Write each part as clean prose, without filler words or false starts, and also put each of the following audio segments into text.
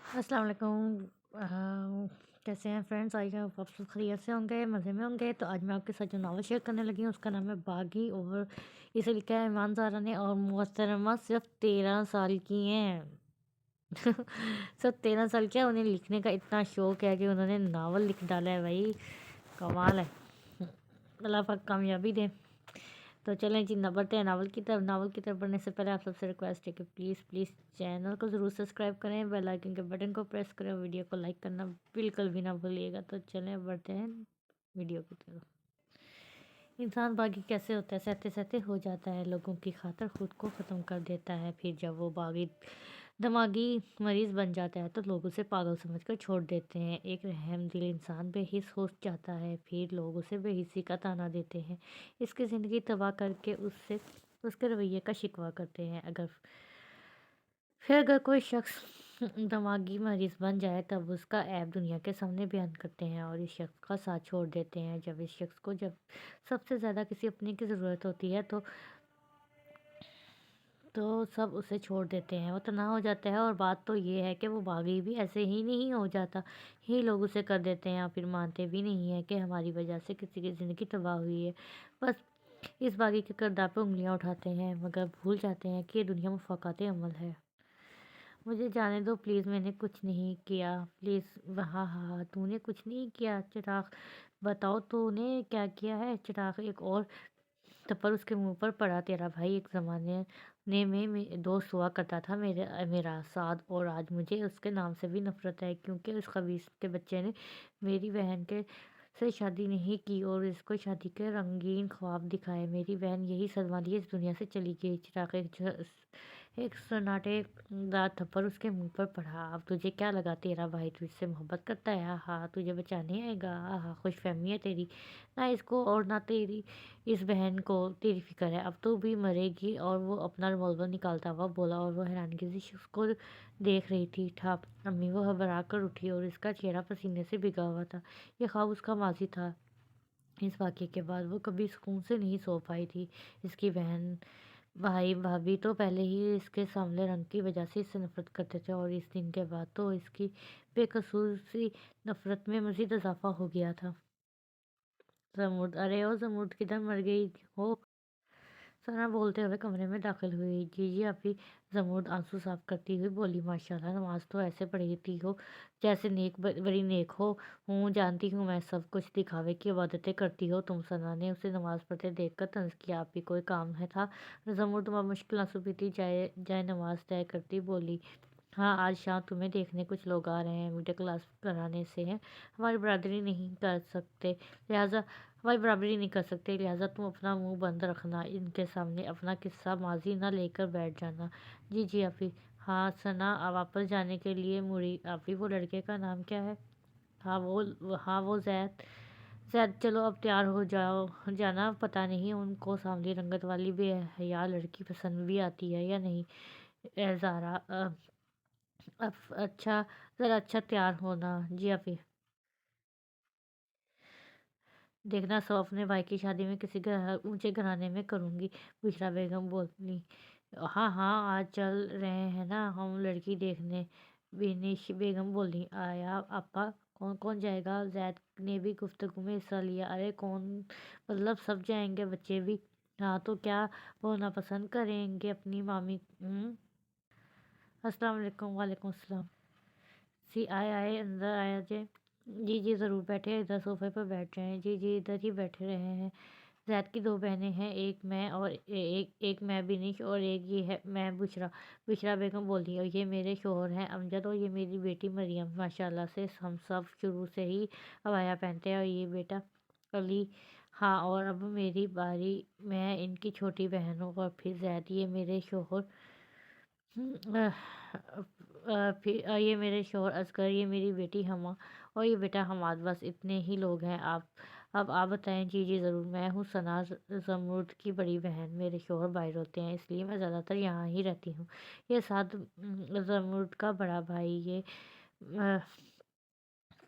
السلام علیکم۔ کیسے ہیں فرینڈس؟ آئی آپ سب خیریت سے ہوں گے، مزے میں ہوں گے۔ تو آج میں آپ کے ساتھ جو ناول شیئر کرنے لگی ہوں اس کا نام ہے باغی، اور اسے لکھا ہے ایمان زارا نے، اور محترمہ صرف 13 سال کی ہیں۔ صرف 13 سال کیا، انہیں لکھنے کا اتنا شوق ہے کہ انہوں نے ناول لکھ ڈالا ہے بھائی، کمال ہے۔ اللہ پاک کامیابی دے۔ تو چلیں جی، بڑھتے ہیں ناول کی طرف۔ ناول کی طرف بڑھنے سے پہلے آپ سب سے ریکویسٹ ہے کہ پلیز چینل کو ضرور سبسکرائب کریں، بیل آئیکن کے بٹن کو پریس کریں، اور ویڈیو کو لائک کرنا بالکل بھی نہ بھولیے گا۔ تو چلیں بڑھتے ہیں ویڈیو کی طرف۔ انسان باغی کیسے ہوتا ہے؟ سہتے سہتے ہو جاتا ہے، لوگوں کی خاطر خود کو ختم کر دیتا ہے، پھر جب وہ باغی دماغی مریض بن جاتا ہے تو لوگ اسے پاگل سمجھ کر چھوڑ دیتے ہیں۔ ایک رحم دل انسان بے حس ہو جاتا ہے، پھر لوگ اسے بے حسی کا طعنہ دیتے ہیں، اس کی زندگی تباہ کر کے اس کے رویے کا شکوہ کرتے ہیں۔ اگر کوئی شخص دماغی مریض بن جائے تب اس کا عیب دنیا کے سامنے بیان کرتے ہیں اور اس شخص کا ساتھ چھوڑ دیتے ہیں۔ جب اس شخص کو سب سے زیادہ کسی اپنے کی ضرورت ہوتی ہے تو سب اسے چھوڑ دیتے ہیں، وہ تنہا ہو جاتا ہے۔ اور بات تو یہ ہے کہ وہ باغی بھی ایسے ہی نہیں ہو جاتا، ہی لوگ اسے کر دیتے ہیں، اور پھر مانتے بھی نہیں ہیں کہ ہماری وجہ سے کسی کی زندگی تباہ ہوئی ہے۔ بس اس باغی کے کردار پہ انگلیاں اٹھاتے ہیں، مگر بھول جاتے ہیں کہ یہ دنیا مفاقات عمل ہے۔ مجھے جانے دو پلیز، میں نے کچھ نہیں کیا پلیز۔ ہاں ہاں، تو نے کچھ نہیں کیا چراغ، بتاؤ تو نے کیا کیا ہے چراغ؟ ایک اور تھپڑ اس کے منہ پر پڑا۔ تیرا بھائی ایک زمانے میں دوست ہوا کرتا تھا میرا سعد، اور آج مجھے اس کے نام سے بھی نفرت ہے، کیونکہ اس خبیث کے بچے نے میری بہن سے شادی نہیں کی اور اس کو شادی کے رنگین خواب دکھائے۔ میری بہن یہی صدمہ لیے اس دنیا سے چلی گئی۔ چراغ ایک سناٹے دار تھپڑ اس کے منہ پر پڑا۔ اب تجھے کیا لگا تیرا بھائی تجھ سے محبت کرتا ہے؟ ہاں، تجھے بچانے آئے گا؟ ہاں، خوش فہمی ہے تیری، نہ اس کو اور نہ تیری اس بہن کو تیری فکر ہے، اب تو بھی مرے گی۔ اور وہ اپنا ریوالور نکالتا ہوا بولا، اور وہ حیرانگی سے شخص کو دیکھ رہی تھی۔ ٹھاپ امی وہ گھبرا کر اٹھی اور اس کا چہرہ پسینے سے بھیگا ہوا تھا۔ یہ خواب اس کا ماضی تھا۔ اس واقعے کے بعد وہ کبھی سکون سے نہیں سو پائی تھی۔ اس کی بہن بھائی بھابھی تو پہلے ہی اس کے سانولے رنگ کی وجہ سے اس سے نفرت کرتے تھے، اور اس دن کے بعد تو اس کی بے قصور سی نفرت میں مزید اضافہ ہو گیا تھا۔ زمرد، ارے او زمرد، کدھر مر گئی ہو؟ ثنا بولتے ہوئے کمرے میں داخل ہوئی۔ جی ابھی، زمرد آنسو صاف کرتی ہوئی بولی۔ ماشاءاللہ، نماز تو ایسے پڑھتی ہو جیسے بڑی نیک ہوں، جانتی ہوں میں سب کچھ دکھاوے کی عبادتیں کرتی ہو تم۔ ثنا نے اسے نماز پڑھتے دیکھ کر طنز کیا۔ آپ بھی کوئی کام تھا؟ زمرد مشکل آنسو پیتی جائے نماز طے کرتی بولی۔ ہاں، آج شام تمہیں دیکھنے کچھ لوگ آ رہے ہیں، میڈیا کلاس کرانے سے ہیں، ہماری برادری نہیں کر سکتے لہٰذا تم اپنا منہ بند رکھنا، ان کے سامنے اپنا قصہ ماضی نہ لے کر بیٹھ جانا۔ جی آپی۔ ہاں، ثنا واپس جانے کے لیے مڑی۔ آپی، وہ لڑکے کا نام کیا ہے؟ ہاں وہ زید۔ چلو اب تیار ہو جانا، پتہ نہیں ان کو سانولی رنگت والی بے حیا لڑکی پسند بھی آتی ہے یا نہیں۔ زارا، اچھا، ذرا اچھا تیار ہونا۔ جی آپی۔ دیکھنا، سو اپنے بھائی کی شادی میں کسی اونچے گھرانے میں کروں گی، بشرا بیگم بولی۔ ہاں آج چل رہے ہیں نا ہم لڑکی دیکھنے، بینش بیگم بولی۔ آیا آپا، کون جائے گا؟ زید نے بھی گفتگو میں حصہ لیا۔ ارے کون، مطلب سب جائیں گے، بچے بھی؟ ہاں تو کیا وہ ناپسند کریں گے اپنی مامی؟ السلام علیکم۔ وعلیکم السلام۔ آئے اندر آیا جے۔ جی ضرور بیٹھے، ادھر صوفے پر بیٹھ جائیں۔ جی ادھر ہی بیٹھے رہے ہیں۔ زید کی 2 بہنیں ہیں، ایک میں اور ایک میں بینش، اور ایک یہ ہے میں بشرا بیگم بولی۔ اور یہ میرے شوہر ہیں امجد، اور یہ میری بیٹی مریم۔ ماشاءاللہ سے ہم سب شروع سے ہی عبایا پہنتے ہیں، اور یہ بیٹا علی۔ ہاں، اور اب میری باری، میں ان کی چھوٹی بہن ہوں۔ اور پھر زید، یہ میرے شوہر یہ میرے شوہر اصغر، یہ میری بیٹی ہما، اور یہ بیٹا حماد۔ بس اتنے ہی لوگ ہیں۔ اب آپ بتائیں؟ جی ضرور، میں ہوں ثنا، زمرد کی بڑی بہن، میرے شوہر باہر ہوتے ہیں اس لیے میں زیادہ تر یہاں ہی رہتی ہوں۔ یہ سعد، زمرد کا بڑا بھائی، یہ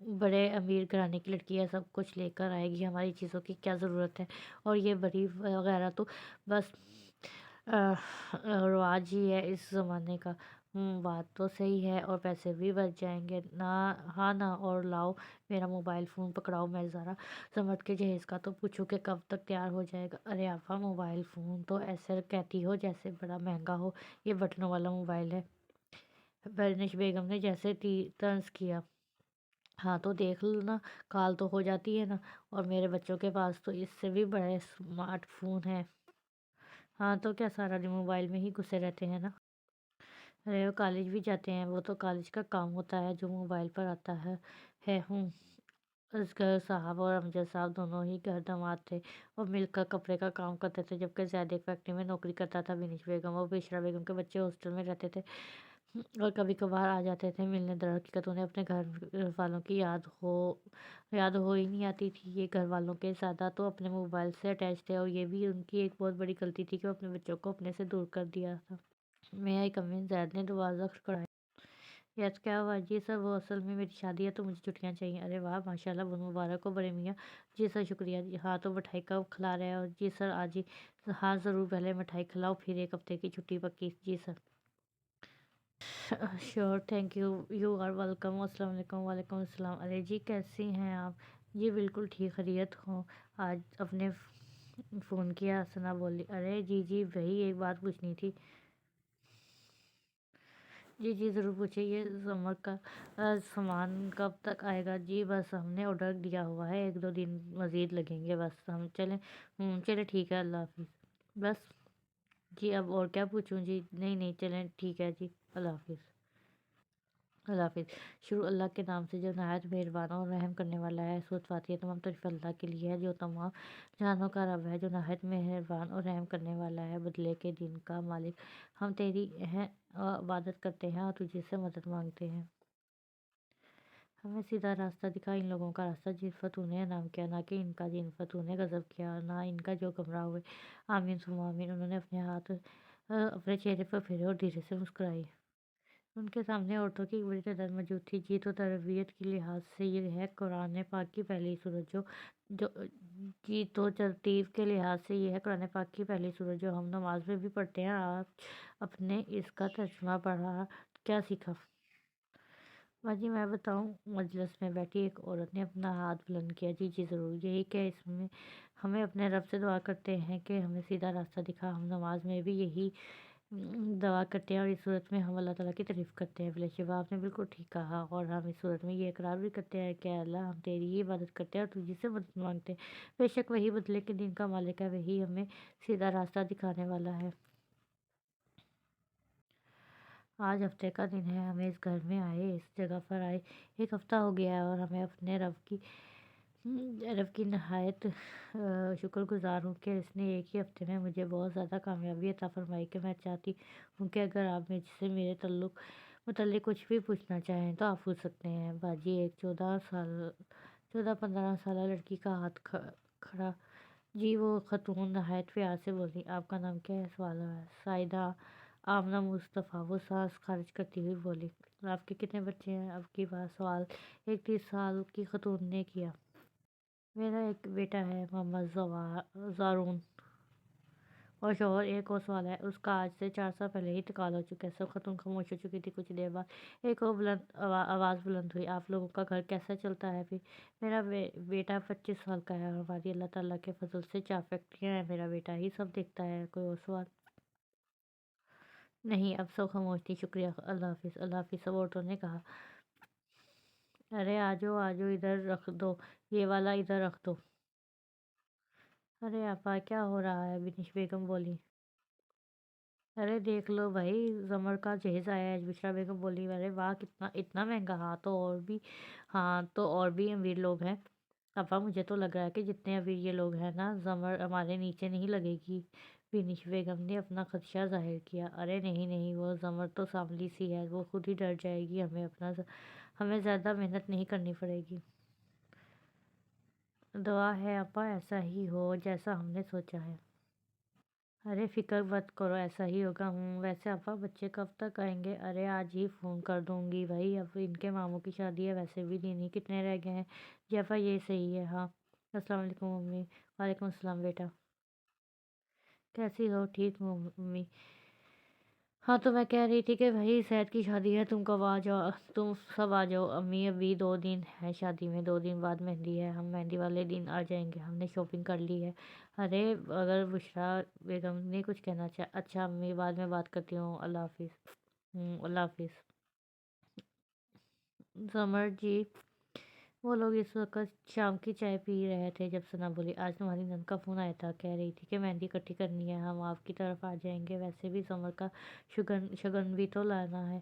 بڑے امیر گھرانے کی لڑکی ہے، سب کچھ لے کر آئے گی، ہماری چیزوں کی کیا ضرورت ہے؟ اور یہ بڑی وغیرہ تو بس رواج ہی ہے اس زمانے کا۔ بات تو صحیح ہے، اور پیسے بھی بچ جائیں گے نہ۔ ہاں نا، اور لاؤ میرا موبائل فون پکڑاؤ، میں ذرا سمٹ کے جہیز کا تو پوچھوں کہ کب تک تیار ہو جائے گا۔ ارے آپا، موبائل فون تو ایسے کہتی ہو جیسے بڑا مہنگا ہو، یہ بٹنوں والا موبائل ہے۔ برنش بیگم نے جیسے طنز کیا۔ ہاں تو دیکھ لو نا، کال تو ہو جاتی ہے نا، اور میرے بچوں کے پاس تو اس سے بھی بڑے اسمارٹ فون ہے۔ ہاں تو کیا سارا دن موبائل میں ہی گھسے رہتے ہیں نا؟ ارے وہ کالج بھی جاتے ہیں، وہ تو کالج کا کام ہوتا ہے جو موبائل پر آتا ہے اصغر صاحب اور امجد صاحب دونوں ہی گھر داماد تھے، اور مل کر کپڑے کا کام کرتے تھے، جبکہ زید ایک فیکٹری میں نوکری کرتا تھا۔ بینش بیگم اور بشرا بیگم کے بچے ہاسٹل میں رہتے تھے اور کبھی کبھار آ جاتے تھے ملنے۔ در حقیقت انہیں اپنے گھر والوں کی یاد ہو ہی نہیں آتی تھی۔ یہ گھر والوں کے زیادہ تو اپنے موبائل سے اٹیچ تھے، اور یہ بھی ان کی ایک بہت بڑی غلطی تھی کہ وہ اپنے بچوں کو اپنے سے دور کر دیا تھا۔ میں آئی کمین، زید نے دروازہ کھڑکایا۔ یس، کیا ہوا؟ جی سر، وہ اصل میں میری شادی ہے تو مجھے چھٹیاں چاہیے۔ ارے واہ، ماشاء اللہ، بہت مبارک ہو بڑے میاں۔ جی سر، شکریہ جی۔ ہاں تو مٹھائی کب کھلا رہے ہو؟ جی سر آج ہی۔ ہاں ضرور، پہلے مٹھائی کھلاؤ، پھر ایک ہفتے کی چھٹی پکی۔ جی sir, sure, thank you, you are welcome. السلام علیکم۔ وعلیکم السلام۔ ارے جی، کیسی ہیں آپ؟ جی بالکل ٹھیک، خیریت ہوں۔ آج آپ نے فون کیا؟ ثنا بولی۔ ارے جی وہی ایک بات پوچھنی تھی۔ جی ضرور پوچھیں، یہ زمر کا سامان کب تک آئے گا؟ جی بس ہم نے آرڈر دیا ہوا ہے، 1-2 دن مزید لگیں گے بس۔ ہم چلیں ٹھیک ہے، اللہ حافظ۔ بس جی، اب اور کیا پوچھوں؟ جی نہیں چلیں ٹھیک ہے جی، اللہ حافظ۔ اللہ حافظ۔ شروع اللہ کے نام سے جو نہایت مہربان اور رحم کرنے والا ہے۔ سورۃ فاتحہ۔ تمام تعریف اللہ کے لیے ہے جو تمام جہانوں کا رب ہے، جو نہایت مہربان اور رحم کرنے والا ہے، بدلے کے دن کا مالک۔ ہم تیری عبادت کرتے ہیں اور تجھ سے مدد مانگتے ہیں۔ ہمیں سیدھا راستہ دکھا، ان لوگوں کا راستہ جن پر تو نے انعام کیا، نہ کہ ان کا جن پر تو نے غضب کیا، نہ ان کا جو گمراہ ہوئے۔ آمین ثم آمین۔ انہوں نے اپنے ہاتھ اپنے چہرے پر پھیرے اور دھیرے سے مسکرائی۔ ان کے سامنے عورتوں کی ایک بڑی تعداد موجود تھی۔ جی تو تربیت کے لحاظ سے یہ ہے قرآن پاک کی پہلی سورت جی تو ترتیب کے لحاظ سے یہ ہے قرآن پاک کی پہلی سورت جو ہم نماز میں بھی پڑھتے ہیں۔ آپ نے اس کا ترجمہ پڑھا کیا سیکھا؟ باجی میں بتاؤں؟ مجلس میں بیٹھی ایک عورت نے اپنا ہاتھ بلند کیا۔ جی ضرور، یہی کہ اس میں ہمیں اپنے رب سے دعا کرتے ہیں کہ ہمیں سیدھا راستہ دکھا۔ ہم نماز میں بھی یہی دعا کرتے ہیں، اور اس صورت میں ہم اللہ تعالیٰ کی تعریف کرتے ہیں۔ بلا شبہ آپ نے بالکل ٹھیک کہا، اور ہم اس صورت میں یہ اقرار بھی کرتے ہیں کہ اللہ، ہم تیری ہی عبادت کرتے ہیں اور تجھی سے مدد مانگتے ہیں۔ بے شک وہی بدلے کے دن کا مالک ہے، وہی ہمیں سیدھا راستہ دکھانے والا ہے۔ آج ہفتے کا دن ہے، ہمیں اس گھر میں آئے، اس جگہ پر آئے 1 ہفتہ ہو گیا ہے، اور ہمیں اپنے رب کی نہایت شکر گزار ہوں کہ اس نے ایک ہی ہفتے میں مجھے بہت زیادہ کامیابی عطا فرمائی کہ میں چاہتی ہوں کہ اگر آپ مجھ سے میرے متعلق کچھ بھی پوچھنا چاہیں تو آپ پوچھ سکتے ہیں۔ باجی ایک 14-15 سالہ لڑکی کا ہاتھ کھڑا۔ جی وہ خاتون نہایت پیار سے بولی۔ آپ کا نام کیا ہے؟ سوال ہے سائدہ آمنہ مصطفیٰ۔ وہ سانس خارج کرتی ہوئی بولی۔ آپ کے کتنے بچے ہیں؟ اب کی بات سوال ایک 30 سال کی خاتون نے کیا۔ میرا ایک بیٹا ہے، محمد زارون، اور شوہر۔ ایک اور سوال ہے، اس کا آج سے 4 سال پہلے ہی انتقال ہو چکا ہے۔ سب خاتون خاموش ہو چکی تھی۔ کچھ دیر بعد ایک اور آواز بلند ہوئی۔ آپ لوگوں کا گھر کیسا چلتا ہے پھر؟ میرا بیٹا 25 سال کا ہے، اور ہماری اللہ تعالیٰ کے فضل سے 4 فیکٹریاں ہیں۔ میرا بیٹا ہی سب دیکھتا ہے۔ کوئی اور سوال؟ نہیں، اب سب خاموش تھی۔ شکریہ، اللہ حافظ۔ اللہ حافظ، سب عورتوں نے کہا۔ ارے آجو ادھر رکھ دو، یہ والا ادھر رکھ دو۔ ارے آپا کیا ہو رہا ہے؟ بینش بیگم بولی۔ ارے دیکھ لو بھائی، زمر کا جہیز آیا ہے، بشرا بیگم بولی۔ ارے واہ، اتنا مہنگا؟ ہاں تو اور بھی امیر لوگ ہیں آپا، مجھے تو لگ رہا ہے کہ جتنے امیر یہ لوگ ہیں نا، زمر ہمارے نیچے نہیں لگے گی۔ بینش بیگم نے اپنا خدشہ ظاہر کیا۔ ارے نہیں، وہ زمر تو سانولی سی ہے، وہ خود ہی ڈر جائے گی، ہمیں زیادہ محنت نہیں کرنی پڑے گی۔ دعا ہے آپا ایسا ہی ہو جیسا ہم نے سوچا ہے۔ ارے فکر مت کرو، ایسا ہی ہوگا۔ ویسے ابا بچے کب تک آئیں گے؟ ارے آج ہی فون کر دوں گی بھائی، اب ان کے ماموں کی شادی ہے، ویسے بھی دن ہی کتنے رہ گئے ہیں۔ جی ابا یہ صحیح ہے، ہاں۔ السلام علیکم ممی۔ وعلیکم السلام بیٹا، کیسی ہو؟ ٹھیک ہوں ممی۔ ہاں تو میں کہہ رہی تھی کہ بھائی سید کی شادی ہے، تم کب آ جاؤ، تم سب آ جاؤ امی، ابھی 2 دن ہے شادی میں، 2 دن بعد مہندی ہے، ہم مہندی والے دن آ جائیں گے، ہم نے شاپنگ کر لی ہے۔ ارے اگر بشریٰ بیگم نے کچھ کہنا چاہا، اچھا امی بعد میں بات کرتی ہوں، اللہ حافظ۔ اللہ حافظ۔ سمر جی، وہ لوگ اس وقت شام کی چائے پی رہے تھے جب ثنا بولی آج تمہاری نند کا فون آیا تھا، کہہ رہی تھی کہ مہندی اکٹھی کرنی ہے، ہم آپ کی طرف آ جائیں گے، ویسے بھی سمر کا شگن بھی تو لانا ہے۔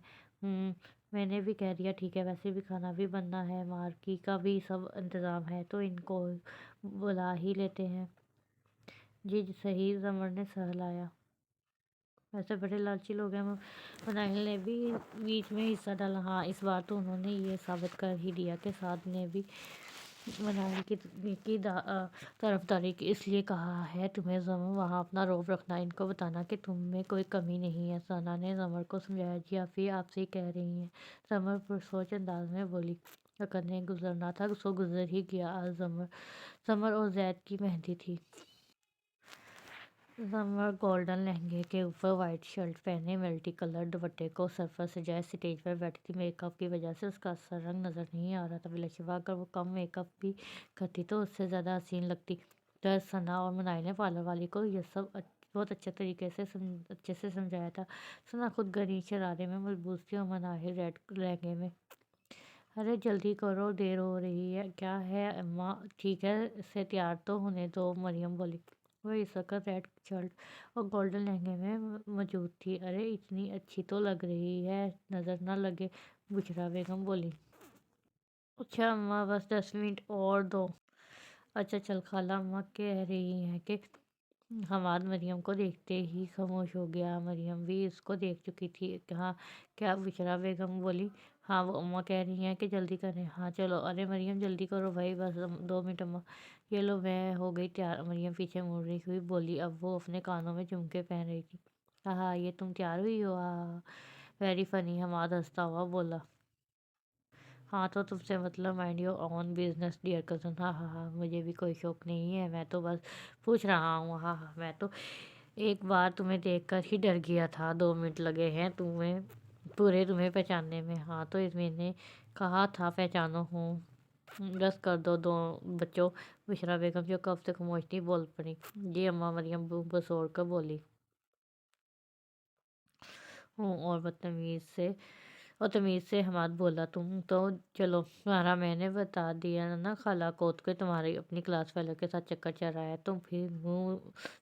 میں نے بھی کہہ دیا ٹھیک ہے، ویسے بھی کھانا بھی بننا ہے، مارکی کا بھی سب انتظام ہے، تو ان کو بلا ہی لیتے ہیں۔ جی صحیح، سمر نے سہلایا۔ ویسے بڑے لالچی لوگ ہیں، مناہل نے بھی بیچ میں حصہ ڈالا۔ ہاں اس بار تو انہوں نے یہ ثابت کر ہی دیا کہ سعد نے بھی مناہل کی طرفداری کی، اس لیے کہا ہے تمہیں زمر وہاں اپنا روب رکھنا، ان کو بتانا کہ تم میں کوئی کمی نہیں ہے۔ ثنا نے زمر کو سمجھایا۔ جی آفی آپ سے ہی کہہ رہی ہیں، زمر پرسوچ انداز میں بولی۔ اگر نے گزرنا تھا سو گزر ہی گیا، آج زمر اور زید کی مہندی تھی۔ زمر گولڈن لہنگے کے اوپر وائٹ شرٹ پہنے ملٹی کلر دوپٹے کو سر پر سجائے اسٹیج پر بیٹھی تھی۔ میک اپ کی وجہ سے اس کا اثر رنگ نظر نہیں آ رہا تھا، بلاشبہ اگر وہ کم میک اپ بھی کرتی تو اس سے زیادہ حسین لگتی۔ تو ثنا اور مناہل نے پارلر والی کو یہ سب بہت اچھے سے سمجھایا تھا۔ ثنا خود گرین شرارے میں ملبوس تھی اور مناہل ریڈ لہنگے میں۔ ارے جلدی کرو، دیر ہو رہی ہے۔ کیا ہے اماں؟ ٹھیک ہے اسے تیار تو ہونے دو، مریم بولی۔ وہ اس وقت ریڈ شرٹ اور گولڈن لہنگے میں موجود تھی۔ ارے اتنی اچھی تو لگ رہی ہے، نظر نہ لگے، بشریٰ بیگم بولی۔ اچھا اماں بس 10 منٹ اور دو۔ اچھا چل خالہ، اماں کہہ رہی ہیں کہ حماد مریم کو دیکھتے ہی خاموش ہو گیا۔ مریم بھی اس کو دیکھ چکی تھی۔ ہاں کیا؟ بشریٰ بیگم بولی۔ ہاں وہ اماں کہہ رہی ہیں کہ جلدی کریں۔ ہاں چلو، ارے مریم جلدی کرو بھائی، بس 2 منٹ اماں۔ یہ لو میں ہو گئی تیار۔ مریم پیچھے مڑ رہی ہوئی بولی، اب وہ اپنے کانوں میں جھمکے پہن رہی تھی۔ ہاں یہ تم تیار ہوئی ہو؟ ہاں ویری فنی، حماد ہنستا ہوا بولا۔ ہاں تو تم سے مطلب، mind your own business dear cousin. ہاں ہاں ہاں، مجھے بھی کوئی شوق نہیں ہے، میں تو بس پوچھ رہا ہوں۔ ہاں ہاں، میں تو ایک بار تمہیں دیکھ کر ہی ڈر گیا تھا، 2 منٹ لگے ہیں تمہیں پہچاننے میں۔ ہاں تو میں نے کہا تھا پہچانو ہوں۔ بس کر دو بچوں، بشریٰ بیگم جو کب سے خاموش تھی بول پڑی۔ جی اماں، مریم بسوڑ کر بولی۔ ہوں، اور تمیز سے حماد بولا، تم تو چلو، تمہارا میں نے بتا دیا نا خالہ کو کہ تمہاری اپنی کلاس فیلو کے ساتھ چکر چل رہا ہے، تو پھر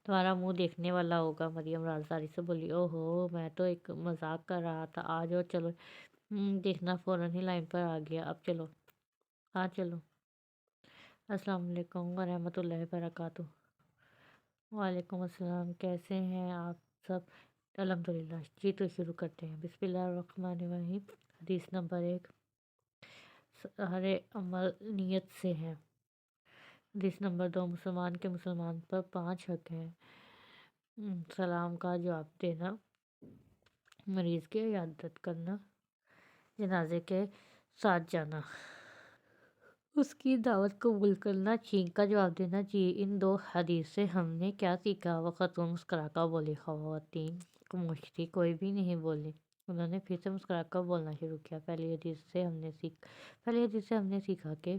تمہارا منہ دیکھنے والا ہوگا۔ مریم رازداری سے بولی۔ او ہو، میں تو ایک مذاق کر رہا تھا، آ جاؤ چلو۔ دیکھنا فوراً ہی لائن پر آ گیا، اب چلو۔ ہاں چلو۔ السلام علیکم ورحمۃ اللہ وبرکاتہ۔ وعلیکم السلام، کیسے ہیں آپ سب؟ الحمدللہ۔ جی تو شروع کرتے ہیں۔ بسم اللہ الرحمن الرحیم۔ حدیث نمبر 1، سارے عمل نیت سے ہے۔ حدیث نمبر 2، مسلمان کے مسلمان پر 5 حق ہیں۔ سلام کا جواب دینا، مریض کی عیادت کرنا، جنازے کے ساتھ جانا، اس کی دعوت قبول کرنا، چھینک کا جواب دینا۔ جی ان 2 حدیث سے ہم نے کیا سیکھا؟ وہ خاتون مسکرا کر بولی۔ خواتین خاموش تھی، کوئی بھی نہیں بولی۔ انہوں نے پھر سے مسکرا کر بولنا شروع کیا۔ پہلی حدیث سے ہم نے سیکھا کہ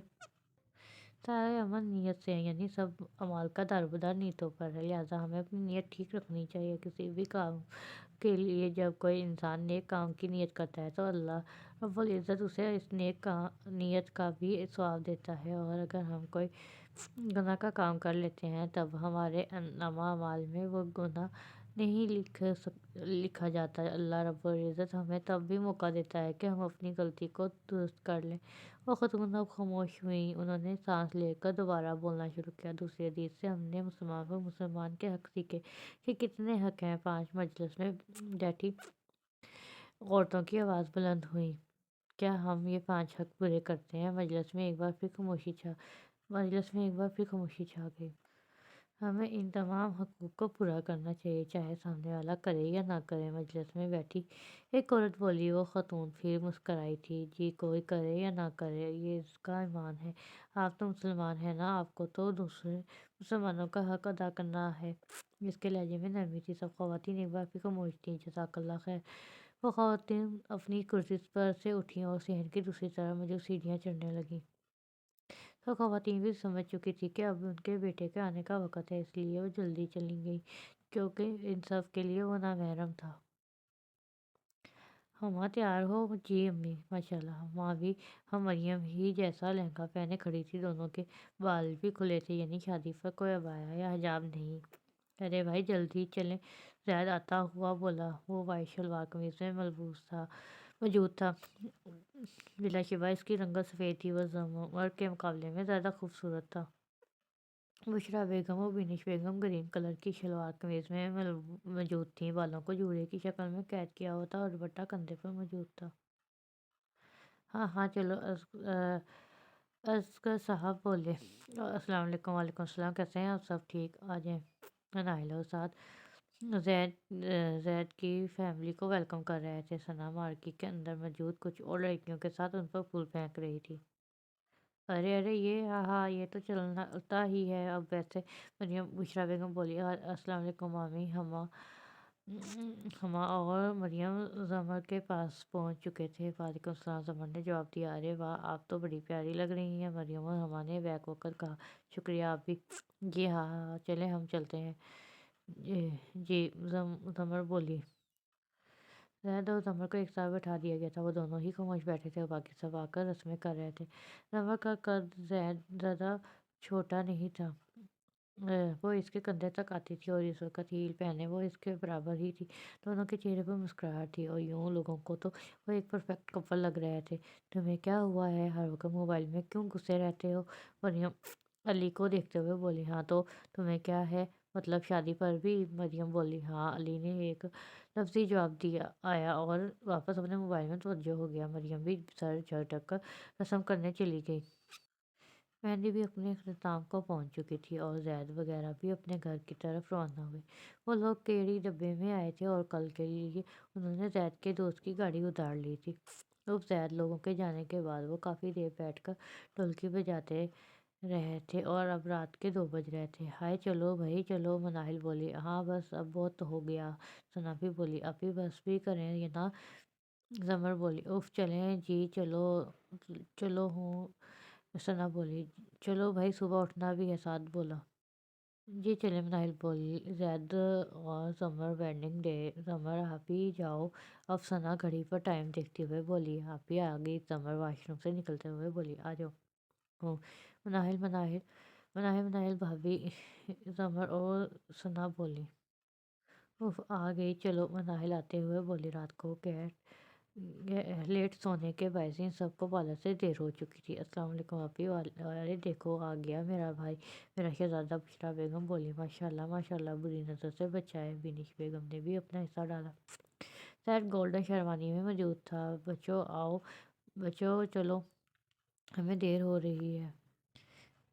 سارے عمل نیت سے ہیں، یعنی سب اعمال کا دارومدار نیتوں پر ہے، لہٰذا ہمیں اپنی نیت ٹھیک رکھنی چاہیے۔ کسی بھی کام کے لیے جب کوئی انسان نیک کام کی نیت کرتا ہے تو اللہ رب العزت اسے اس نیک نیت کا بھی ثواب دیتا ہے، اور اگر ہم کوئی گناہ کا کام کر لیتے ہیں تب ہمارے نامہ اعمال میں وہ گناہ نہیں لکھا جاتا۔ اللہ رب العزت ہمیں تب بھی موقع دیتا ہے کہ ہم اپنی غلطی کو درست کر لیں۔ وہ خاتون اب خاموش ہوئیں، انہوں نے سانس لے کر دوبارہ بولنا شروع کیا۔ دوسری حدیث سے ہم نے مسلمان کے حق سیکھے کہ کتنے حق ہیں۔ 5 مجلس میں بیٹھی عورتوں کی آواز بلند ہوئی۔ کیا ہم یہ 5 حق پورے کرتے ہیں؟ مجلس میں ایک بار پھر خاموشی چھا گئی۔ ہمیں ان تمام حقوق کو پورا کرنا چاہیے، چاہے سامنے والا کرے یا نہ کرے۔ مجلس میں بیٹھی ایک عورت بولی۔ وہ خاتون پھر مسکرائی تھی۔ جی کوئی کرے یا نہ کرے یہ اس کا ایمان ہے، آپ تو مسلمان ہیں نا، آپ کو تو دوسرے مسلمانوں کا حق ادا کرنا ہے۔ اس کے لہجے میں نرمی تھی۔ سب خواتین ایک بار پھر خاموش تھیں۔ جزاک اللہ خیر۔ وہ خواتین اپنی کرسی پر سے اٹھیں اور صحن کی دوسری طرف مجھے سیڑھیاں چڑھنے لگیں۔ تو خواتین بھی سمجھ چکی تھی کہ اب ان کے بیٹے کے آنے کا وقت ہے، اس لیے وہ جلدی چلی گئی کیونکہ ان سب کے لیے وہ نامحرم تھا۔ ہما تیار ہو؟ جی امی ماشاءاللہ۔ ماں بھی ہم مریم ہی جیسا لہنگا پہنے کھڑی تھی، دونوں کے بال بھی کھلے تھے، یعنی شادی پر کوئی عبایا یا حجاب نہیں۔ ارے بھائی جلدی چلیں، زید آتا ہوا بولا۔ وہ وائٹ شلوار قمیض میں موجود تھا، بلا شبہ اس کی رنگت سفید تھی۔ وہ زمر کے مقابلے میں زیادہ خوبصورت تھا۔ بشریٰ بیگم و بینش بیگم گرین کلر کی شلوار قمیض میں موجود تھیں، بالوں کو جوڑے کی شکل میں قید کیا ہوا تھا اور دوپٹہ کندھے پر موجود تھا۔ ہاں ہاں چلو، اصغر صاحب بولے۔ السلام علیکم۔ وعلیکم السلام، کیسے ہیں آپ سب؟ ٹھیک، آ جائیں۔ ناہل اور ساتھ زید کی فیملی کو ویلکم کر رہے تھے۔ ثنا مارکیٹ کے اندر موجود کچھ اور لڑکیوں کے ساتھ ان پر پھول پھینک رہی تھی۔ ارے ارے یہ ہاں یہ تو چلتا ہی ہے اب ویسے۔ مریم بشریٰ بیگم بولی۔ السلام علیکم مامی۔ ہما اور مریم زمر کے پاس پہنچ چکے تھے۔ وعلیکم السلام، زمر نے جواب دیا۔ ارے واہ، آپ تو بڑی پیاری لگ رہی ہیں، مریم اور ہما نے بیک ہو کر کہا۔ شکریہ، آپ بھی۔ جی ہاں ہاں چلیں ہم چلتے ہیں۔ جی زمر بولی۔ زید اور زمر کو ایک ساتھ بٹھا دیا گیا تھا، وہ دونوں ہی خاموش بیٹھے تھے اور باقی سب آ کر رسمیں کر رہے تھے۔ زمر کا قد زید زیادہ چھوٹا نہیں تھا، وہ اس کے کندھے تک آتی تھی اور اس وقت ہیل پہنے وہ اس کے برابر ہی تھی۔ دونوں کے چہرے پر مسکراہٹ تھی اور یوں لوگوں کو تو وہ ایک پرفیکٹ کپل لگ رہے تھے۔ تمہیں کیا ہوا ہے؟ ہر وقت موبائل میں کیوں گھسے رہتے ہو؟ مریم علی کو دیکھتے ہوئے بولی۔ ہاں تو تمہیں کیا ہے، مطلب شادی پر بھی؟ مریم بولی۔ ہاں، علی نے ایک لفظی جواب دیا آیا اور واپس اپنے موبائل میں توجہ ہو گیا۔ مریم بھی سر جھٹک کر رسم کرنے چلی گئی۔ مہندی بھی اپنے اختتام کو پہنچ چکی تھی اور زید وغیرہ بھی اپنے گھر کی طرف روانہ ہوئے۔ وہ لوگ کیڑی ڈبے میں آئے تھے اور کل کے لیے انہوں نے زید کے دوست کی گاڑی اتار لی تھی۔ اب زید لوگوں کے جانے کے بعد وہ کافی دیر بیٹھ کر ڈھولکی بجاتے رہے تھے اور اب رات کے 2 بج رہے تھے۔ ہائے چلو بھائی چلو، مناہل بولی۔ ہاں بس اب بہت ہو گیا، ثنا بھی بولی۔ ابھی بس بھی کریں یہ نا، زمر بولی۔ اف چلیں جی چلو چلو ہوں، ثنا بولی۔ چلو بھائی صبح اٹھنا بھی ہے، ساتھ بولا۔ جی چلیں، مناہل بولی۔ زید اور زمر ویڈنگ ڈے، زمر آپ ہی جاؤ اب، ثنا گھڑی پر ٹائم دیکھتے ہوئے بولی۔ آپ ہی آ گئی، زمر واش روم سے نکلتے ہوئے بولی۔ آ جاؤ۔ مناہل مناہل مناہل مناہل بھابھی، زمر اور ثنا بولی۔ اف آ گئی، چلو، مناہل آتے ہوئے بولی۔ رات کو لیٹ سونے کے باعث ان سب کو پارلر سے دیر ہو چکی تھی۔ السلام علیکم آپ ہی، ارے دیکھو آ گیا میرا بھائی، میرا شہزادہ، بشریٰ بیگم بولی۔ ماشاءاللہ ماشاءاللہ، بری نظر سے بچائے۔ بینش بیگم نے بھی اپنا حصہ ڈالا۔ زید گولڈن شیروانی میں موجود تھا۔ بچو آؤ، بچو چلو، ہمیں دیر ہو رہی ہے۔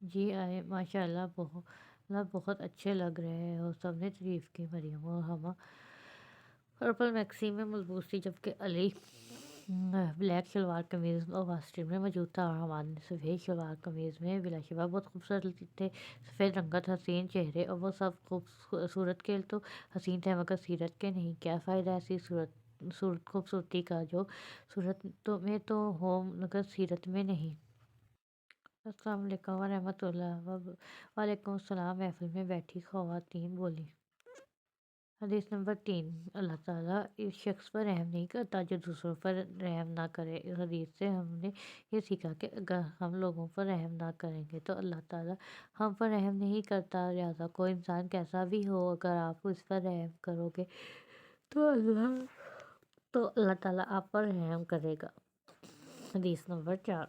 جی آئے، ماشاءاللہ بہت اچھے لگ رہے ہو، سب نے تعریف کی۔ مریم اور ہما پرپل میکسی میں ملبوس تھی جبکہ علی بلیک شلوار قمیض اور واسطے میں موجود تھا اور ہمارے سفید شلوار قمیض میں بلا شبہ بہت خوبصورت تھے۔ سفید رنگت، حسین چہرے، اور وہ سب صورت کے تو حسین تھے مگر سیرت کے نہیں۔ کیا فائدہ ایسی صورت خوبصورتی کا جو صورت میں تو ہو مگر سیرت میں نہیں۔ السلام علیکم ورحمۃ اللہ۔ وعلیکم السلام، محفل میں بیٹھی خواتین بولی۔ حدیث نمبر 3۔ اللہ تعالیٰ اس شخص پر رحم نہیں کرتا جو دوسروں پر رحم نہ کرے۔ اس حدیث سے ہم نے یہ سیکھا کہ اگر ہم لوگوں پر رحم نہ کریں گے تو اللہ تعالیٰ ہم پر رحم نہیں کرتا، لہٰذا کوئی انسان کیسا بھی ہو اگر آپ اس پر رحم کرو گے تو اللہ تعالیٰ آپ پر رحم کرے گا۔ حدیث نمبر 4۔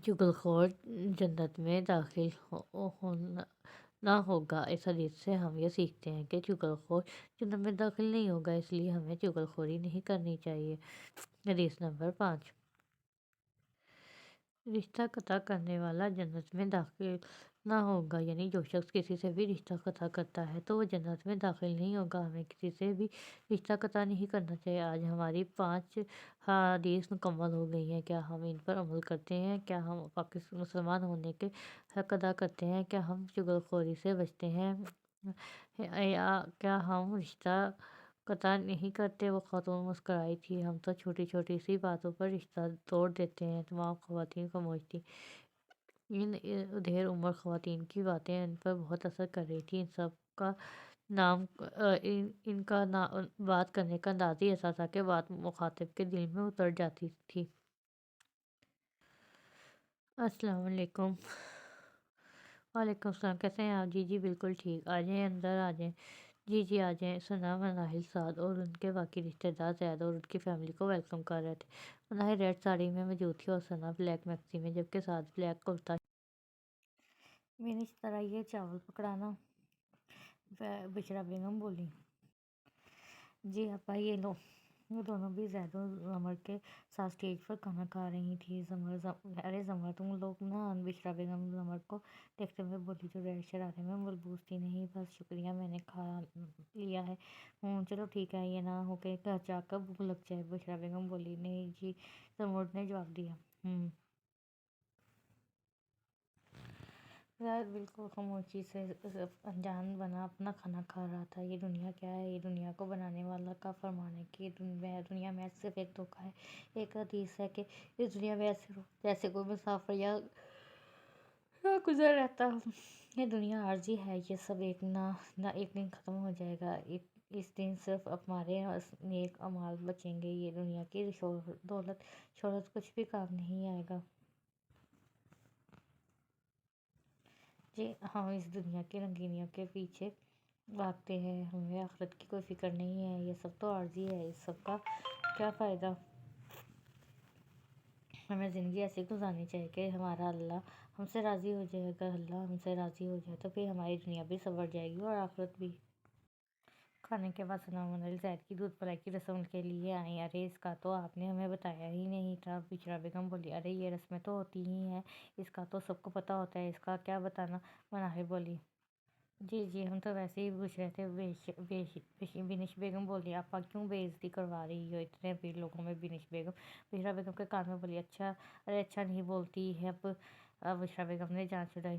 چغل خور جنت میں داخل نہ ہوگا۔ اس حدیث سے ہم یہ سیکھتے ہیں کہ چغل خور جنت میں داخل نہیں ہوگا، اس لیے ہمیں چغل خوری نہیں کرنی چاہیے۔ حدیث نمبر 5۔ رشتہ قطع کرنے والا جنت میں داخل نہ ہوگا، یعنی جو شخص کسی سے بھی رشتہ قطع کرتا ہے تو وہ جنت میں داخل نہیں ہوگا۔ ہمیں کسی سے بھی رشتہ قطع نہیں کرنا چاہیے۔ آج ہماری 5 حدیث مکمل ہو گئی ہیں، کیا ہم ان پر عمل کرتے ہیں؟ کیا ہم پاکستان مسلمان ہونے کے حق ادا کرتے ہیں؟ کیا ہم چغل خوری سے بچتے ہیں؟ یا کیا ہم رشتہ قطع نہیں کرتے؟ وہ خاتون مسکرائی تھی۔ ہم تو چھوٹی چھوٹی سی باتوں پر رشتہ توڑ دیتے ہیں۔ تمام خواتین خاموش تھیں۔ ان ادھیر عمر خواتین کی باتیں ان پر بہت اثر کر رہی تھی۔ ان سب کا نام ان کا بات کرنے کا انداز ہی ایسا تھا کہ بات مخاطب کے دل میں اتر جاتی تھی۔ السلام علیکم۔ وعلیکم السلام، کیسے ہیں آپ؟ جی بالکل ٹھیک، آ جائیں اندر آ جائیں۔ جی آ جائیں۔ ثنا مناہل سعد اور ان کے باقی رشتہ دار زید اور ان کی فیملی کو ویلکم کر رہے تھے۔ مناہل ریڈ ساڑی میں موجود تھی اور ثنا بلیک میکسی میں، جبکہ سعد بلیک کرتا۔ میں اس طرح یہ چاول پکڑانا، بشرا بیگم بولی۔ جی آپا یہ لو۔ وہ دونوں بھی زید و زمر کے ساتھ اسٹیج پر کھانا کھا رہی تھی۔ ارے زمر تم لوگ نا، بشرا بیگم زمر کو دیکھتے ہوئے بولی جو ریڈ شرارے میں ملبوس تھی۔ نہیں بس شکریہ، میں نے کھا لیا ہے۔ چلو ٹھیک ہے، یہ نہ ہو کہ گھر جا کر بھوک لگ جائے۔ بشرا بیگم بولی۔ نہیں جی، زمر نے جواب دیا۔ زید بالکل خاموشی سے انجان بنا اپنا کھانا کھا رہا تھا۔ یہ دنیا کیا ہے؟ یہ دنیا کو بنانے والا کا فرمان ہے کہ دنیا میں صرف ایک دھوکہ ہے۔ ایک حدیث ہے کہ اس دنیا میں جیسے کوئی مسافر یا گزر رہتا ہو۔ یہ دنیا عارضی ہے، یہ سب ایک نہ ایک دن ختم ہو جائے گا۔ اس دن صرف ہمارے نیک اعمال بچیں گے۔ یہ دنیا کی دولت شہرت کچھ بھی کام نہیں آئے گا۔ جی ہم اس دنیا کی رنگینیوں کے پیچھے بھاگتے ہیں، ہمیں آخرت کی کوئی فکر نہیں ہے۔ یہ سب تو عارضی ہے، اس سب کا کیا فائدہ؟ ہمیں زندگی ایسی گزارنی چاہیے کہ ہمارا اللہ ہم سے راضی ہو جائے۔ اگر اللہ ہم سے راضی ہو جائے تو پھر ہماری دنیا بھی سنور جائے گی اور آخرت بھی۔ کھانے کے بعد ثنا مناہل زید کی دودھ پلائی کی رسم کے لیے آئیں۔ ارے اس کا تو آپ نے ہمیں بتایا ہی نہیں تھا۔ بشرا بیگم بولی۔ ارے یہ رسمیں تو ہوتی ہی ہیں، اس کا تو سب کو پتہ ہوتا ہے، اس کا کیا بتانا؟ مناہل بولی۔ جی ہم تو ویسے ہی پوچھ رہے تھے۔ بینش بیگم بولی۔ آپا کیوں بے عزتی کروا رہی ہو اتنے بھی لوگوں میں؟ بینش بیگم بشرا بیگم کے کان میں بولی۔ اچھا نہیں بولتی ہے اب بشرا بیگم نے جان چھڑائی۔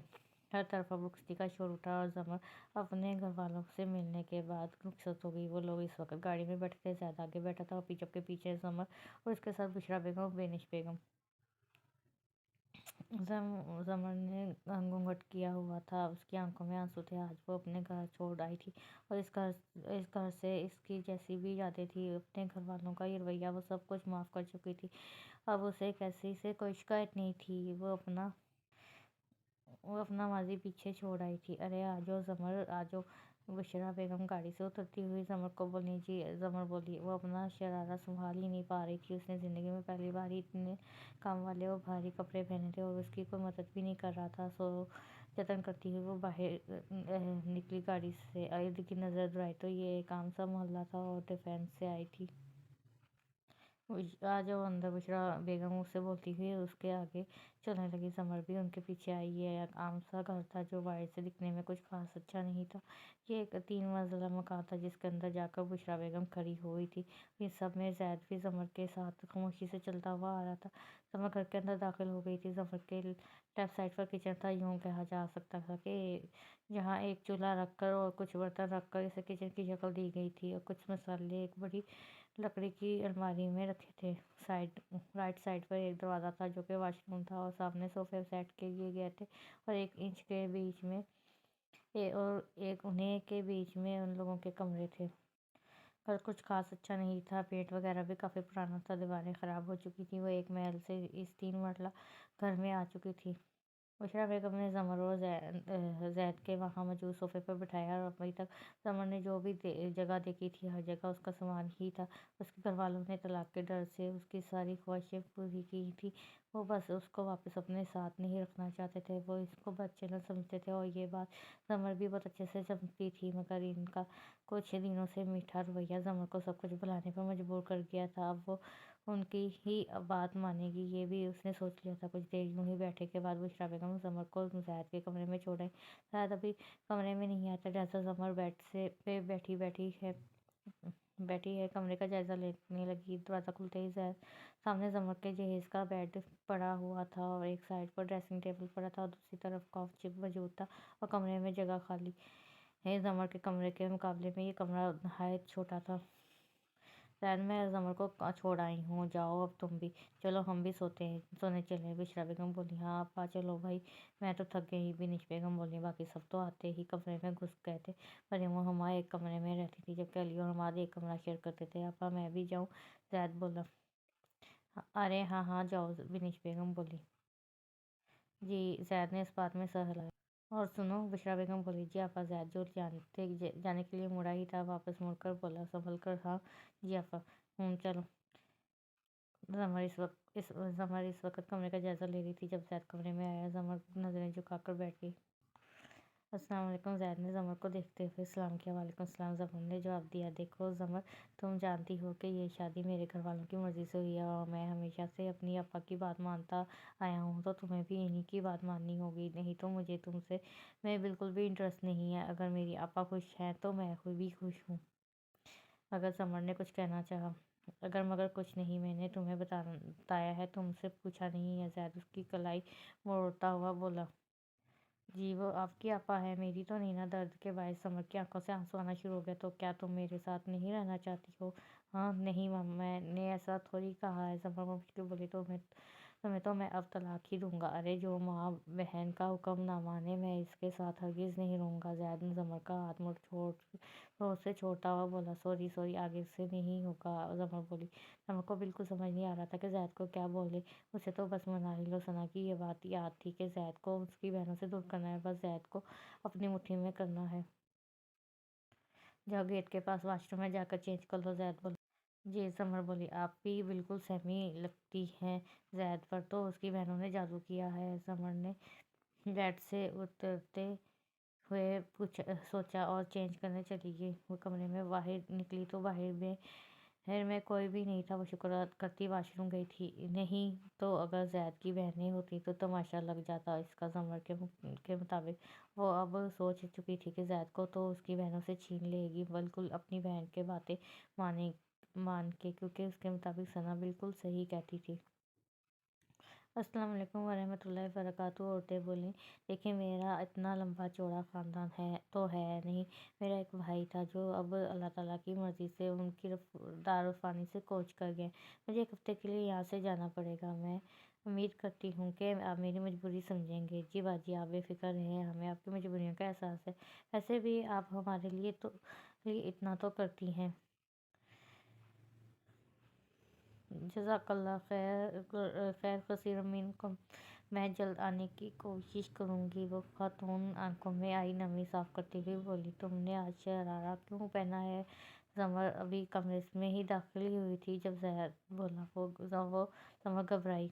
ہر طرف اب رخصتی کا شور اٹھا اور زمر اپنے گھر والوں سے ملنے کے بعد رخصت ہو گئی۔ وہ لوگ اس وقت گاڑی میں بیٹھے تھے، زید آگے بیٹھا تھا اور جبکہ پیچھے زمر اور اس کے ساتھ بشرا بیگم اور بینش بیگم۔ زمر نے گھونگھٹ کیا ہوا تھا، اس کی آنکھوں میں آنسو تھے۔ آج وہ اپنے گھر چھوڑ آئی تھی اور اس گھر سے اس کی جیسی بھی یادیں تھیں، اپنے گھر والوں کا یہ رویہ، وہ سب کچھ معاف کر چکی تھی۔ اب اسے کسی سے کوئی شکایت نہیں تھی۔ وہ اپنا ماضی پیچھے چھوڑ آئی تھی۔ ارے آجو زمر آجو۔ بشرا بیگم گاڑی سے اترتی ہوئی زمر کو بولی۔ جی زمر بولی۔ وہ اپنا شرارہ سنبھال ہی نہیں پا رہی تھی۔ اس نے زندگی میں پہلی بار ہی اتنے کام والے اور بھاری کپڑے پہنے تھے اور اس کی کوئی مدد بھی نہیں کر رہا تھا۔ سو جتن کرتی ہوئی وہ باہر نکلی، گاڑی سے ارد گرد نظر دوڑائی تو یہ ایک عام سا محلہ تھا اور ڈیفینس سے آئی تھی۔ آجاؤ اندر، بشرا بیگم اس سے بولتی ہوئی اس کے آگے چلنے لگی۔ زمر بھی ان کے پیچھے آئی۔ یہ ایک عام سا گھر تھا جو باہر سے دکھنے میں کچھ خاص اچھا نہیں تھا۔ یہ ایک 3 منزلہ مکان تھا جس کے اندر جا کر بشرا بیگم کھڑی ہوئی تھی۔ اس سب میں زید بھی زمر کے ساتھ خاموشی سے چلتا ہوا آ رہا تھا۔ زمر گھر کے اندر داخل ہو گئی تھی۔ زمر کے لیفٹ سائڈ پر کچن تھا۔ یوں کہا جا سکتا تھا کہ جہاں ایک چولہا رکھ کر اور کچھ برتن رکھ کر اسے کچن کی شکل دی گئی تھی اور کچھ مسالے ایک بڑی لکڑی کی الماری میں رکھے تھے۔ رائٹ سائڈ پر ایک دروازہ تھا جو کہ واش روم تھا اور سامنے صوفے سیٹ کیے گئے تھے اور انہیں کے بیچ میں ان لوگوں کے کمرے تھے۔ گھر کچھ خاص اچھا نہیں تھا، پینٹ وغیرہ بھی کافی پرانا تھا، دیواریں خراب ہو چکی تھیں۔ وہ ایک محل سے اس 3 مرتبہ گھر میں آ چکی تھی۔ بشرا بیگم نے زمر اور زید کے وہاں موجود صوفے پر بٹھایا اور ابھی تک زمر نے جو بھی جگہ دیکھی تھی ہر جگہ اس کا سامان ہی تھا۔ اس کے گھر والوں نے طلاق کے ڈر سے اس کی ساری خواہشیں پوری کی تھی۔ وہ بس اس کو واپس اپنے ساتھ نہیں رکھنا چاہتے تھے، وہ اس کو بدچلن سمجھتے تھے اور یہ بات زمر بھی بہت اچھے سے جانتی تھی، مگر ان کا کچھ دنوں سے میٹھا رویہ زمر کو سب کچھ بھلانے پر مجبور کر گیا تھا۔ اب وہ ان کی ہی بات مانے گی، یہ بھی اس نے سوچ لیا تھا۔ کچھ دیر یوں ہی بیٹھے کے بعد بشریٰ بیگم زمر کو زید کے کمرے میں چھوڑ آئی۔ زید ابھی کمرے میں نہیں آتا، جیسا زمر بیڈ پہ بیٹھی ہے کمرے کا جائزہ لینے لگی۔ دروازہ کھلتے ہی زید سامنے زمر کے جہیز کا بیڈ پڑا ہوا تھا اور ایک سائڈ پر ڈریسنگ ٹیبل پڑا تھا اور دوسری طرف کاف موجود تھا اور کمرے میں جگہ خالی ہے۔ زمر کے کمرے کے مقابلے میں یہ کمرہ نہایت چھوٹا تھا۔ زید میں زمر کو چھوڑ آئی ہوں، جاؤ اب تم بھی، چلو ہم بھی سونے چلیں۔ بشریٰ بیگم بولی، ہاں آپا چلو بھائی، میں تو تھک گئی۔ بینش بیگم بولی، باقی سب تو آتے ہی کمرے میں گھس گئے تھے۔ مریم اور ہما ایک کمرے میں رہتی تھی جبکہ علی اور حماد ایک کمرہ شیئر کرتے تھے۔ آپا میں بھی جاؤں؟ زید بولا۔ ارے ہاں ہاں جاؤ، بینش بیگم بولی۔ جی، زید نے اس بات میں سر ہلایا۔ اور سنو، بشریٰ بیگم بولی۔ جی آپا۔ زید جو جانے کے لیے مڑا ہی تھا، واپس مڑ کر بولا سنبھل کر، ہاں جی آپا، چلو۔ زمر اس وقت کمرے کا جائزہ لے رہی تھی جب زید کمرے میں آیا۔ زمر نظریں جھکا کر بیٹھ گئی۔ السلام علیکم۔ زید نے زمر کو دیکھتے ہوئے سلام کیا۔ وعلیکم السلام، زمر نے جواب دیا۔ دیکھو زمر، تم جانتی ہو کہ یہ شادی میرے گھر والوں کی مرضی سے ہوئی ہے اور میں ہمیشہ سے اپنی آپا کی بات مانتا آیا ہوں، تو تمہیں بھی انہی کی بات ماننی ہوگی، نہیں تو مجھے تم سے میں بالکل بھی انٹرسٹ نہیں ہے۔ اگر میری آپا خوش ہیں تو میں بھی خوش ہوں۔ اگر زمر نے کچھ کہنا چاہا۔ اگر مگر کچھ نہیں، میں نے تمہیں بتایا ہے، تم سے پوچھا نہیں ہے۔ زید اس کی کلائی مروڑتا ہوا بولا۔ جی وہ آپ کی آپا ہے، میری تو نہیں نا۔ درد کے باعث زمر کی آنکھوں سے آنسو آنا شروع ہو گئے۔ تو کیا تم میرے ساتھ نہیں رہنا چاہتی ہو؟ ہاں نہیں ماما، میں نے ایسا تھوڑی کہا ہے۔ زمر مشکل بولی، تمہیں تو میں اب طلاق ہی دوں گا۔ ارے جو ماں بہن کا حکم نہ مانے، میں اس کے ساتھ ہرگز نہیں رہوں گا۔ زید نے زمر کا ہاتھ زور سے چھوڑتا ہوا بولا۔ سوری، آگے سے نہیں ہوگا۔ زمر بولی۔ زمر کو بالکل سمجھ نہیں آ رہا تھا کہ زید کو کیا بولے۔ اسے تو بس منال و ثنا کی یہ بات یاد تھی کہ زید کو اس کی بہنوں سے دور کرنا ہے، بس زید کو اپنی مٹھی میں کرنا ہے۔ جاؤ گیٹ کے پاس واش روم میں جا کر چینج کر لو، زید بولا۔ جی، زمر بولی۔ آپ بھی بالکل سہمی لگتی ہیں زید پر، تو اس کی بہنوں نے جادو کیا ہے۔ زمر نے بیڈ سے اترتے ہوئے سوچا اور چینج کرنے چلی گئی۔ وہ کمرے میں باہر نکلی تو باہر میں کوئی بھی نہیں تھا۔ وہ شکر کرتی واش روم گئی تھی، نہیں تو اگر زید کی بہنیں ہوتی تو تماشا لگ جاتا اس کا۔ زمر کے مطابق وہ اب سوچ چکی تھی کہ زید کو تو اس کی بہنوں سے چھین لے گی، بالکل اپنی بہن کے باتیں مان کے، کیونکہ اس کے مطابق ثنا بالکل صحیح کہتی تھی۔ السلام علیکم ورحمۃ اللہ وبرکاتہ۔ عورتیں بولیں، دیکھیں میرا اتنا لمبا چوڑا خاندان تو ہے نہیں۔ میرا ایک بھائی تھا جو اب اللہ تعالیٰ کی مرضی سے ان کی دارالفانی سے کوچ کر گئے۔ مجھے ایک ہفتے کے لیے یہاں سے جانا پڑے گا۔ میں امید کرتی ہوں کہ آپ میری مجبوری سمجھیں گے۔ جی باجی، آپ بے فکر رہیں، ہمیں آپ کی مجبوریوں کا احساس ہے۔ ویسے بھی آپ ہمارے لیے اتنا تو کرتی ہیں۔ جزاک اللہ خیر کثیر منکم۔ میں جلد آنے کی کوشش کروں گی۔ وہ خاتون آنکھوں میں آئی نمی صاف کرتی ہوئی بولی۔ تم نے آج شرارہ کیوں پہنا ہے؟ زمر ابھی کمرے میں ہی داخل ہوئی تھی جب زید بولا۔ زمر گھبرائی۔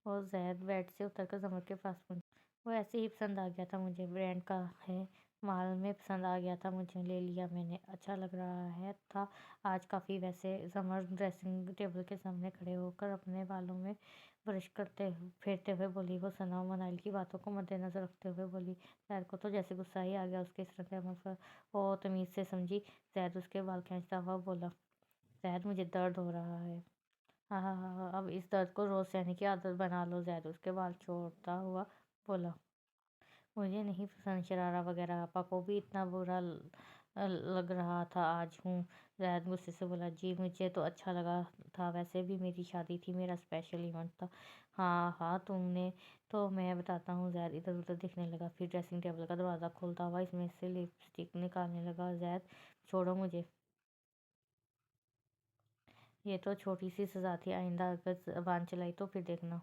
وہ زید بیڈ سے اتر کر زمر کے پاس پہنچی۔ وہ ایسے ہی پسند آ گیا تھا مجھے، برانڈ کا ہے، مال میں پسند آ گیا تھا مجھے، لے لیا میں نے، اچھا لگ رہا تھا آج کافی۔ ویسے زمر ڈریسنگ ٹیبل کے سامنے کھڑے ہو کر اپنے بالوں میں برش پھیرتے ہوئے بولی۔ وہ ثنا و منال کی باتوں کو مد نظر رکھتے ہوئے بولی۔ زید کو تو جیسے غصہ ہی آ گیا اس کے اس رد عمل پر۔ او تمیز سے سمجھی؟ زید اس کے بال کھینچتا ہوا بولا۔ زید مجھے درد ہو رہا ہے۔ ہاں ہاں ہاں، اب اس درد کو روز سہنے کی عادت بنا لو۔ زید اس کے بال چھوڑتا ہوا بولا۔ مجھے نہیں پسند شرارہ وغیرہ، آپا کو بھی اتنا برا لگ رہا تھا آج۔ زید غصے سے بولا۔ جی مجھے تو اچھا لگا تھا، ویسے بھی میری شادی تھی، میرا اسپیشل ایونٹ تھا۔ ہاں ہاں تم نے تو، میں بتاتا ہوں۔ زید ادھر ادھر دیکھنے لگا، پھر ڈریسنگ ٹیبل کا دروازہ کھولتا ہوا اس میں سے لپسٹک نکالنے لگا۔ زید چھوڑو مجھے، یہ تو چھوٹی سی سزا تھی، آئندہ اگر زبان چلائی تو پھر دیکھنا۔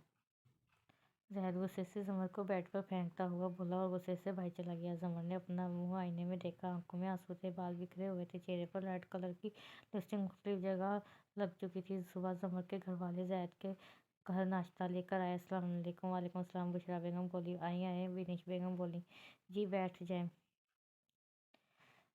زید غصے سے زمر کو بیڈ پر پھینکتا ہوا بولا اور غصے سے باہر چلا گیا۔ زمر نے اپنا منہ آئینے میں دیکھا، آنکھوں میں آنسو تھے، بال بکھرے ہوئے تھے، چہرے پر ریڈ کلر کی لپسٹک مختلف جگہ لگ چکی تھی۔ صبح زمر کے گھر والے زید کے گھر ناشتہ لے کر آئے۔ السلام علیکم۔ وعلیکم السلام، بشریٰ بیگم بولی۔ آئیں آئیں، بینش بیگم بولی۔ جی بیٹھ جائیں۔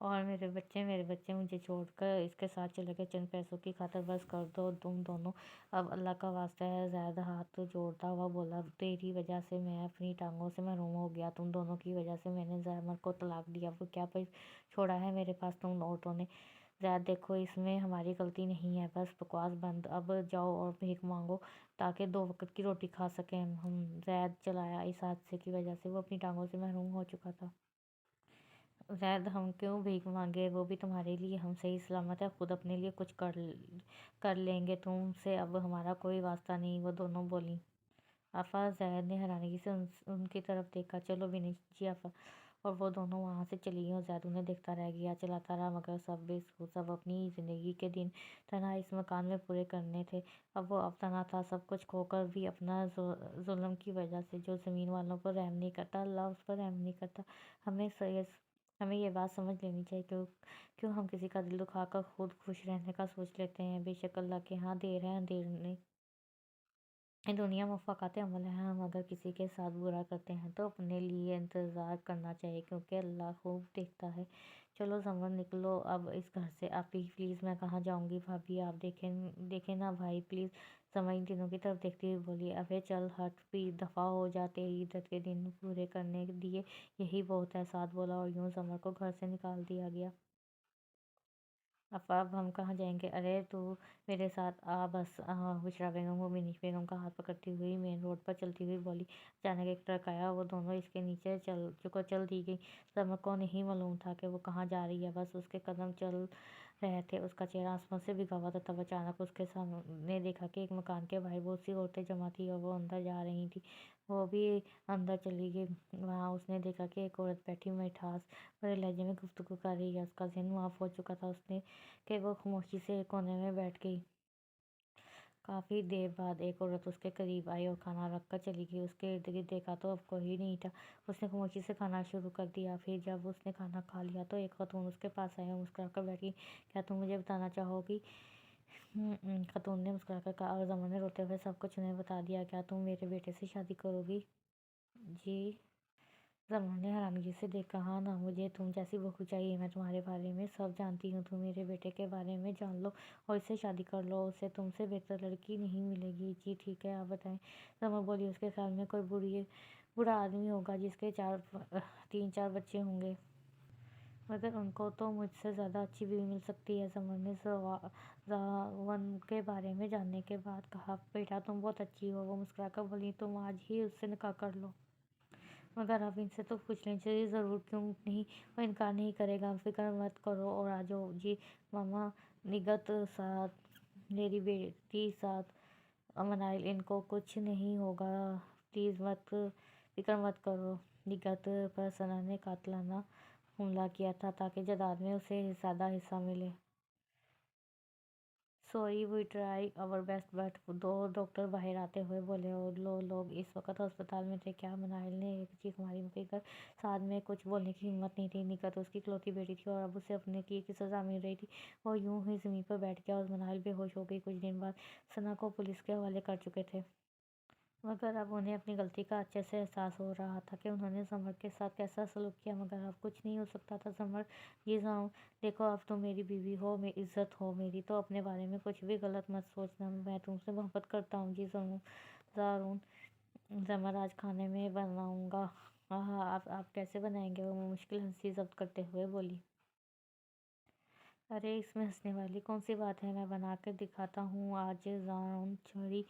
اور میرے بچے مجھے چھوڑ کر اس کے ساتھ چلے گئے چند پیسوں کی خاطر۔ بس کر دو تم دونوں، اب اللہ کا واسطہ ہے۔ زید ہاتھ جوڑتا ہوا بولا، تیری وجہ سے میں اپنی ٹانگوں سے محروم ہو گیا، تم دونوں کی وجہ سے میں نے زحمت کو طلاق دیا، وہ کیا چھوڑا ہے میرے پاس تم عورتوں نے؟ زید دیکھو اس میں ہماری غلطی نہیں ہے، بس بکواس بند، اب جاؤ اور بھیک مانگو تاکہ 2 وقت کی روٹی کھا سکیں ہم۔ زید چلایا، اس حادثے کی وجہ سے وہ اپنی ٹانگوں سے محروم ہو چکا تھا۔ زید ہم کیوں بھیک مانگے، وہ بھی تمہارے لیے، ہم صحیح سلامت ہے، خود اپنے لیے کچھ کر لیں گے، تم سے اب ہمارا کوئی واسطہ نہیں، وہ دونوں بولیں۔ آفا، زید نے حیرانگی سے ان کی طرف دیکھا۔ چلو ونی جی آفا، اور وہ دونوں وہاں سے چلی گئیں اور زید انہیں دیکھتا رہ گیا، چلاتا رہا، مگر سب اپنی اپنی کے دن تنہا اس مکان میں پورے کرنے تھے۔ اب وہ تنہا تھا، سب کچھ کھو کر بھی، اپنا ظلم کی وجہ سے۔ جو زمین والوں پر رحم نہیں کرتا، اللہ اس پر رحم نہیں کرتا۔ ہمیں یہ بات سمجھ لینی چاہیے، کیوں ہم کسی کا دل دکھا کر خود خوش رہنے کا سوچ لیتے ہیں؟ بے شک اللہ کے ہاں دیر ہے اندھیر نہیں۔ یہ دنیا مفقات عمل ہے، ہم اگر کسی کے ساتھ برا کرتے ہیں تو اپنے لیے انتظار کرنا چاہیے، کیونکہ اللہ خوب دیکھتا ہے۔ چلو زمر، نکلو اب اس گھر سے۔ آپی پلیز، میں کہاں جاؤں گی؟ بھابھی آپ دیکھیں نا بھائی پلیز، زمر ان تینوں کی طرف دیکھتی ہوئی بولی۔ ابے چل ہٹ، دفعہ ہو جا، تیری عدت کے دن پورے کرنے دیے، یہی بہت ہے، سعد بولا، اور یوں زمر کو گھر سے نکال دیا گیا۔ اب ہم کہاں جائیں گے؟ ارے تو میرے ساتھ آ بس۔ بشریٰ بیگم وہ منیش بیگم کا ہاتھ پکڑتی ہوئی مین روڈ پر چلتی ہوئی بولی۔ اچانک ایک ٹرک آیا، وہ دونوں اس کے نیچے چل دی گئی۔ زمر کو نہیں معلوم تھا کہ وہ کہاں جا رہی ہے، بس اس کے قدم چل رہے تھے، اس کا چہرہ آسمان سے بھگا ہوا تھا۔ تب اچانک اس کے سامنے دیکھا کہ ایک مکان کے باہر بہت سی عورتیں جمع تھیں اور وہ اندر جا رہی تھیں۔ وہ بھی اندر چلی گئی۔ وہاں اس نے دیکھا کہ ایک عورت بیٹھی مٹھاس بھرے لہجے میں گفتگو کر رہی ہے، اس کا ذہن معاف ہو چکا تھا کہ وہ خاموشی سے ایک کونے میں بیٹھ گئی۔ کافی دیر بعد ایک عورت اس کے قریب آئی اور کھانا رکھ کر چلی گئی۔ اس کے ارد گرد دیکھا تو اب کوئی نہیں تھا۔ اس نے خاموشی سے کھانا شروع کر دیا۔ پھر جب اس نے کھانا کھا لیا تو ایک خاتون اس کے پاس آئی اور مسکرا کر بیٹھ گئی۔ کیا تم مجھے بتانا چاہو گی؟ خاتون نے مسکرا کر کہا، اور زمر نے روتے ہوئے سب کچھ انہیں بتا دیا۔ کیا تم میرے بیٹے سے شادی کرو گی؟ جی؟ زمر نے حیرانگی سے دیکھا۔ ہاں نا، مجھے تم جیسی بہو چاہیے، میں تمہارے بارے میں سب جانتی ہوں، تم میرے بیٹے کے بارے میں جان لو اور اس سے شادی کر لو، اسے تم سے بہتر لڑکی نہیں ملے گی۔ جی ٹھیک ہے، آپ بتائیں، زمر بولی۔ اس کے خیال میں کوئی بوڑھا آدمی ہوگا جس کے 3-4 بچے ہوں گے، مگر ان کو تو مجھ سے زیادہ اچھی بیوی مل سکتی ہے۔ زمر نے زاون کے بارے میں جاننے کے بعد کہا، بیٹا تم بہت اچھی ہو۔ وہ مسکرا کر بولی، تم آج ہی اس سے نکاح کر لو، مگر آپ ان سے تو پوچھ لیں۔ جی ضرور، کیوں نہیں، وہ انکار نہیں کرے گا، فکر مت کرو، اور آجاؤ۔ جی ماما، نگہت ساتھ، میری بیٹی ساتھ، منائل، ان کو کچھ نہیں ہوگا، پلیز فکر مت کرو۔ نگہت پر ثنا نے قاتلانہ حملہ کیا تھا تاکہ جائیداد میں اسے زیادہ حصہ ملے۔ Sorry, we try our best, but دو ڈاکٹر باہر آتے ہوئے بولے، اور لوگ اس وقت ہسپتال میں تھے۔ کیا؟ منائل نے ایک چیخ ماری، مگر سعد میں کچھ بولنے کی ہمت نہیں تھی۔ نگہت اس کی اکلوتی بیٹی تھی اور اب اسے اپنے کیے کی سزا مل رہی تھی۔ وہ یوں ہی زمین پر بیٹھ گیا اور منائل بے ہوش ہو گئی۔ کچھ دن بعد ثنا کو پولیس کے حوالے کر چکے تھے، مگر اب انہیں اپنی غلطی کا اچھے سے احساس ہو رہا تھا کہ انہوں نے زمر کے ساتھ کیسا سلوک کیا، مگر اب کچھ نہیں ہو سکتا تھا۔ زمر، جی دیکھو، اب تم میری بیوی ہو، عزت ہو میری، تو اپنے بارے میں کچھ بھی غلط مت سوچنا، میں تم سے محبت کرتا ہوں۔ جی زارون، زمر آج کھانے میں بناؤں گا۔ آپ کیسے بنائیں گے؟ وہ مشکل ہنسی ضبط کرتے ہوئے بولی۔ ارے اس میں ہنسنے والی کون سی بات ہے، میں بنا کر دکھاتا ہوں آج۔ زارون چھری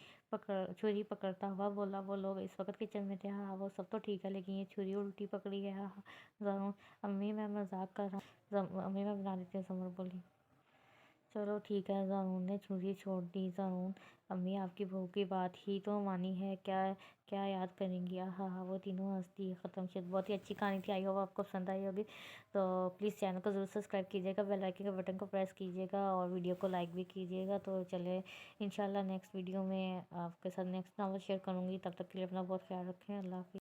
پکڑتا ہوا بولا۔ وہ لوگ اس وقت کچن میں تھے۔ ہاں وہ سب تو ٹھیک ہے، لیکن یہ چھری الٹی پکڑی ہے۔ ہاں زارون، امی میں مذاق کر رہا ہوں، امی میں بنا دیتی ہوں، زمر بولی۔ چلو ٹھیک ہے، زارون نے چھری چھوڑ دی۔ زارون، امی آپ کی بہو کی بات ہی تو مانی ہے، کیا یاد کریں گی؟ ہاں وہ تینوں ہنس دیے ختم شد۔ بہت ہی اچھی کہانی تھی، آئی ہوپ آپ کو پسند آئی ہوگی، تو پلیز چینل کو ضرور سبسکرائب کیجیے گا، بیل آئیکن کے بٹن کو پریس کیجیے گا اور ویڈیو کو لائک بھی کیجیے گا۔ تو چلے انشاءاللہ نیکسٹ ویڈیو میں آپ کے ساتھ نیکسٹ ناول شیئر کروں گی، تب تک کے لیے اپنا بہت خیال رکھیں، اللہ حافظ۔